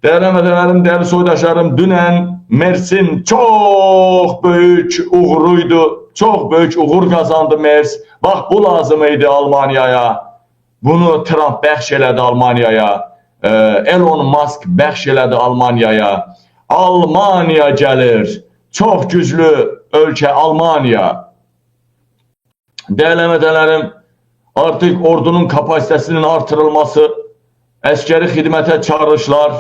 Değerli əmədələrim, değerli soydaşlarım, dünən Mersin çok büyük uğuruydu. Çok büyük uğur kazandı Mers. Bax, bu lazım idi Almaniyaya. Bunu Trump bəxş elədi Almaniyaya. Elon Musk bəxş elədi Almaniyaya. Almaniya gəlir. Çok güclü ölkə Almaniya. Değerli əmədələrim, artık ordunun kapasitesinin artırılması, əskeri xidmətə çağırışlar,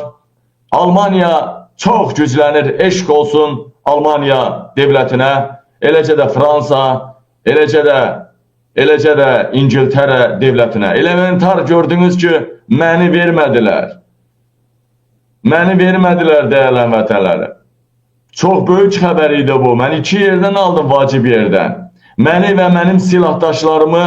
Almanya çok güclənir, eşq olsun Almanya devlətinə, eləcə də Fransa, eləcə də İngiltərə devlətinə. Elementar gördünüz ki, məni vermədilər. Məni vermədilər dəyərli vətənlərim. Çox böyük xəbər idi bu. Mən 2 yerdən aldım, vacib yerdən. Məni və mənim silahdaşlarımı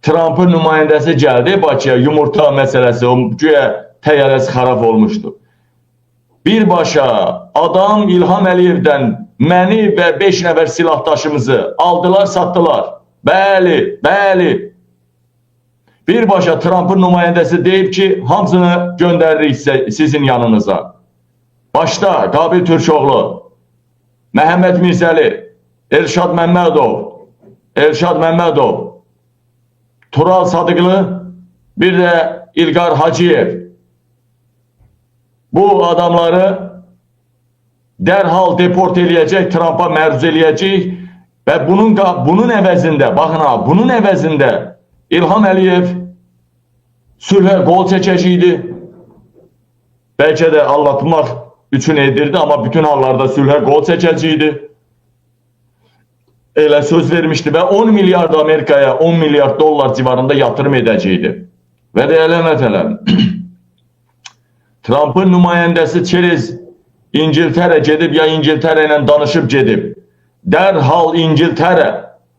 Trump'ın nümayəndəsi gəldi Bakıya, yumurta məsələsi, o güya təyyarəsi xarab olmuşdu. Birbaşa adam İlham Əliyevdən məni və 5 nəfər silahdaşımızı aldılar, satdılar. Bəli, bəli. Birbaşa Trump'ın nümayəndəsi deyib ki, hamısını göndəririk sizin yanınıza. Başda Qabil Türkoğlu, Məhəmməd Mirzəli, Elşad Məmmədov, Tural Sadıqlı, bir də İlqar Hacıyev. Bu adamları dərhal deport eləyəcək, Trump'a məruz eləyəcək və bunun əvəzində, baxın ha, bunun əvəzində İlham Əliyev sülhə qol çəkəcəkdi. Bəlkə də aldatmaq üçün edirdi, amma bütün hallarda sülhə qol çəkəcəkdi. Elə söz vermişdi və 10 milyard Amerikaya, 10 milyard dollar civarında yatırım edəcəkdi. Və dəyərli vətənlərim, Trump'ın nümayəndəsi çerez İngiltərə gedib ya İngiltərə ilə danışıb gedib. Dərhal İngiltərə,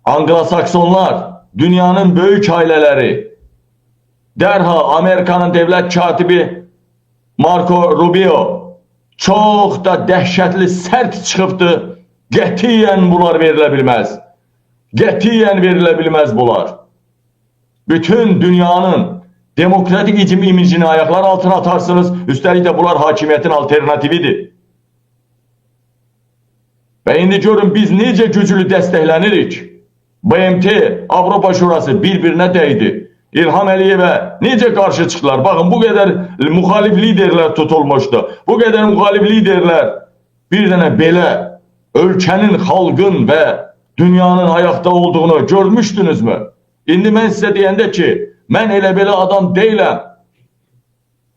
Anglo-Saksonlar, dünyanın böyük ailələri, dərhal Amerikanın devlət katibi Marco Rubio çox da dəhşətli sərt çıxıbdı. Qətiyyən bunlar verilə bilməz. Qətiyyən verilə bilməz bunlar. Bütün dünyanın demokratik imicini ayaklar altına atarsınız. Üstelik de bunlar hakimiyetin alternatividir. Ve indi görün biz necə güclü dəstəklənirik. BMT, Avropa Şurası bir-birinə dəydi. İlham Əliyevə necə qarşı çıxdılar? Baxın, bu qədər müxalif liderlər tutulmuşdu. Bu qədər müxalif liderlər bir dənə belə ölkənin, xalqın və dünyanın ayaqda olduğunu görmüşdünüzmü? İndi mən sizə deyəndə ki, mən elə belə adam deyiləm.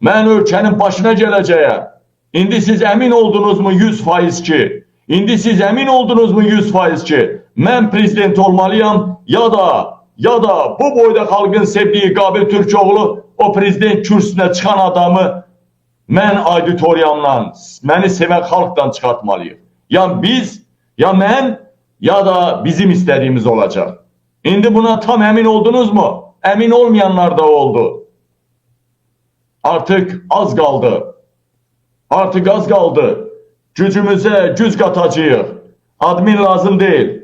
Mən ölkənin başına gələcəyəm. İndi siz əmin oldunuzmu 100% ki? İndi siz əmin oldunuzmu 100% ki? Mən prezident olmalıyam ya da bu boyda xalqın sevdiyi Qabil Türkoğlu o prezident kürsüsünə çıxan adamı mən auditoriyamdan, məni sevən xalqdan çıxartmalıyım. Ya biz, ya mən, ya da bizim istədiyimiz olacaq. İndi buna tam əmin oldunuzmu? Əmin olmayanlar da oldu. Artık az qaldı. Artık az qaldı. Gücümüzə güc qatacağıq. Admin lazım deyil.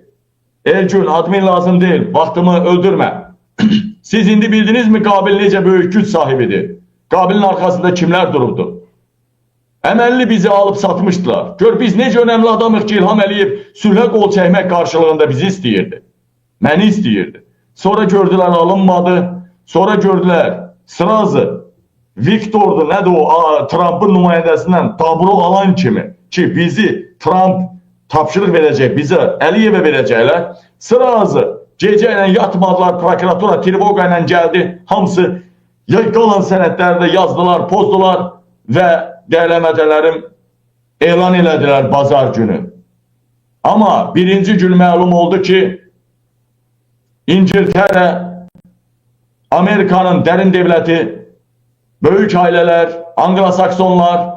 Elgün, admin lazım deyil. Vaxtımı öldürmə. Siz indi bildinizmi Qabil necə böyük güc sahibidir? Qabilin arkasında kimlər durubdu? Əməlli bizi alıp satmışdılar. Gör biz necə önemli adamıq ki, İlham Əliyev sülhə qol çəkmək qarşılığında bizi istəyirdi. Məni istəyirdi. Sonra gördülər alınmadı. Sonra gördülər sırası Viktor'du, nədir o Trump'ın nümayəndəsindən taburu alan kimi ki bizi Trump tapşırıq verəcək, bizə Əliyevə verəcəklər. Sırası gecə ilə yatmadılar, prokuratura Trivoga ilə gəldi. Hamısı qalan sənədlərdə yazdılar, pozdular və dəyərli əmədələrim elan elədilər bazar günü. Amma birinci gün məlum oldu ki İngiltərə, Amerikanın dərin devləti, böyük ailələr, Anglo-Saksonlar,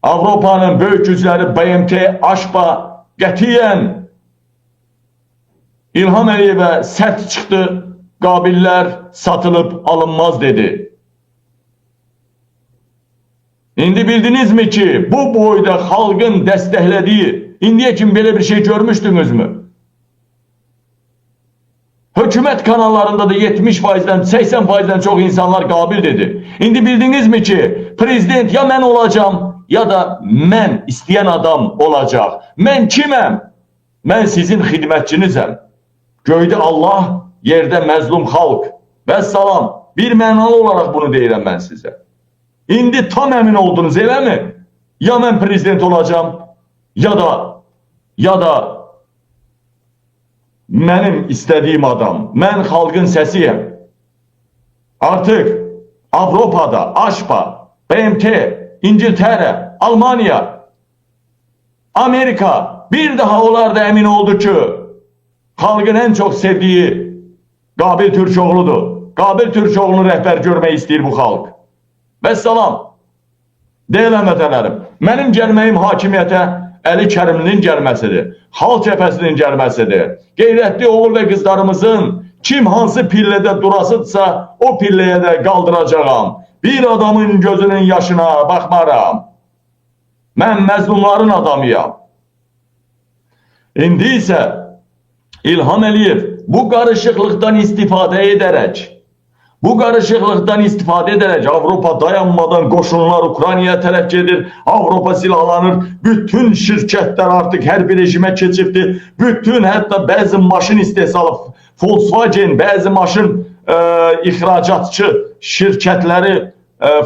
Avropanın böyük gücləri BMT, AŞPA qətiyyən İlham Əliyevə sərt çıxdı. Qabillər satılıb alınmaz dedi. İndi bildinizmi ki bu boyda xalqın dəstəklədiyi indiyə kimi belə bir şey görmüşdünüzmü? Hökumət Hökumət kanallarında da 70%'den 80%'den çok insanlar qabil dedi. İndi bildinizmi ki prezident ya mən olacağım ya da mən istəyən adam olacaq. Mən kiməm? Mən sizin xidmətçinizəm. Göydə Allah, yerdə məzlum xalq. Vəssalam. Bir mənalı olaraq bunu deyirəm mən sizə. İndi tam əmin oldunuz, eləmi? Ya mən prezident olacağım ya da mənim istədiyim adam. Mən xalqın səsiyəm. Artıq Avropada, AŞPA, BMT, İngiltərə, Almanya, Amerika bir daha onlar da əmin oldu ki xalqın ən çox sevdiyi Qabil Türkoğlu'dur. Qabil Türkoğlu'nu rəhbər görmək istəyir bu xalq. Vəssalam. Deyilən vətənlərim, mənim gəlməyim hakimiyyətə Əli Kərimlinin gəlməsidir. Xalq cəbhəsinin gəlməsidir. Qeyrətli oğul və qızlarımızın kim hansı pillədə durasıdsa o pilləyə də qaldıracağam. Bir adamın gözünün yaşına baxmaram. Mən məzlumların adamıyam. İndi isə İlham Əliyev bu qarışıqlıqdan istifadə edərək Avropa dayanmadan qoşunlar Ukraynaya tərəf gedir. Avropa silahlanır. Bütün şirkətlər artıq hərbi rejimə keçibdir. Bütün hətta bəzi maşın istehsalı Volkswagen, bəzi maşın ixracatçı şirkətləri,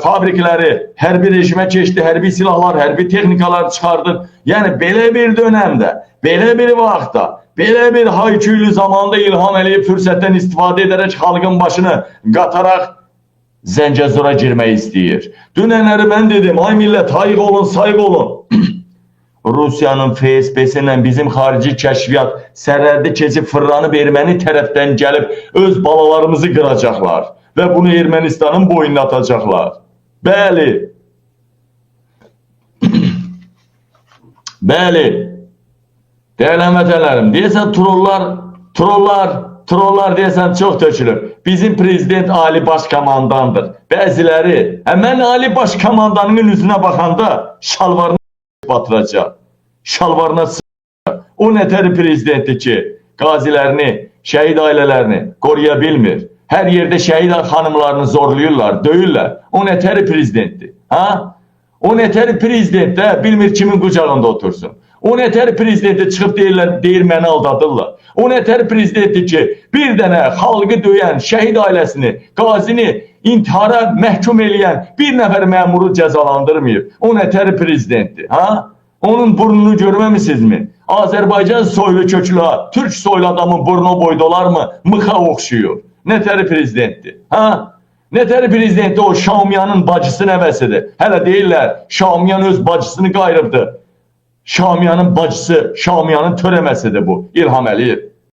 fabrikləri hərbi rejimə keçdi. Hərbi silahlar, hərbi texnikalar çıxardır. Yəni belə bir dönəmdə, belə bir vaxtda, belə bir hayküylü zamanda İlham Əliyev fürsətdən istifadə edərək xalqın başını qataraq Zəngəzura girmək istəyir. Dünənləri mən dedim, ay millət, hayıq olun, sayıq olun. Rusiyanın FSB-sindən bizim xarici kəşfiyyat sərhəddi keçib fırlanıb erməni tərəfdən gəlib öz balalarımızı qıracaqlar və bunu Ermənistanın boynuna atacaqlar. Bəli. Bəli. Değerli vətənlərim, deyəsən trollar deyəsən çox tökülür. Bizim prezident Ali Başkomandandır. Bəziləri, mən Ali Başkomandanın üzünə baxanda şalvarına batıracaq. Şalvarına sıçacaq. O nətəri prezidentdir ki, qazilərini, şəhid ailələrini qoruya bilmir. Hər yerdə şəhid xanımlarını zorluyurlar, döyürlər. O nətəri prezidentdir. O nətəri prezident də bilmir kimin qucağında otursun. O nətər prezidenti çıxıb deyir məni aldadırlar. O nətər prezidenti ki, bir dənə xalqı döyən, şəhid ailəsini, qazini intihara məhkum eləyən bir nəfər məmuru cəzalandırmayıb. O nətər prezidentdir. Onun burnunu görməmisinizmi? Azərbaycan soylu köklü, Türk soylu adamın burnu boyda olar mı? Mıxa oxşuyur. Nətər prezidentdir? Nətər prezidenti o Şamiyanın bacısı nəvəsidir. Hələ deyirlər, Şamiyan öz bacısını qayrıbdır. Şamiyanın bacısı, Şamiyanın törəməsidir bu İlham Əliyev.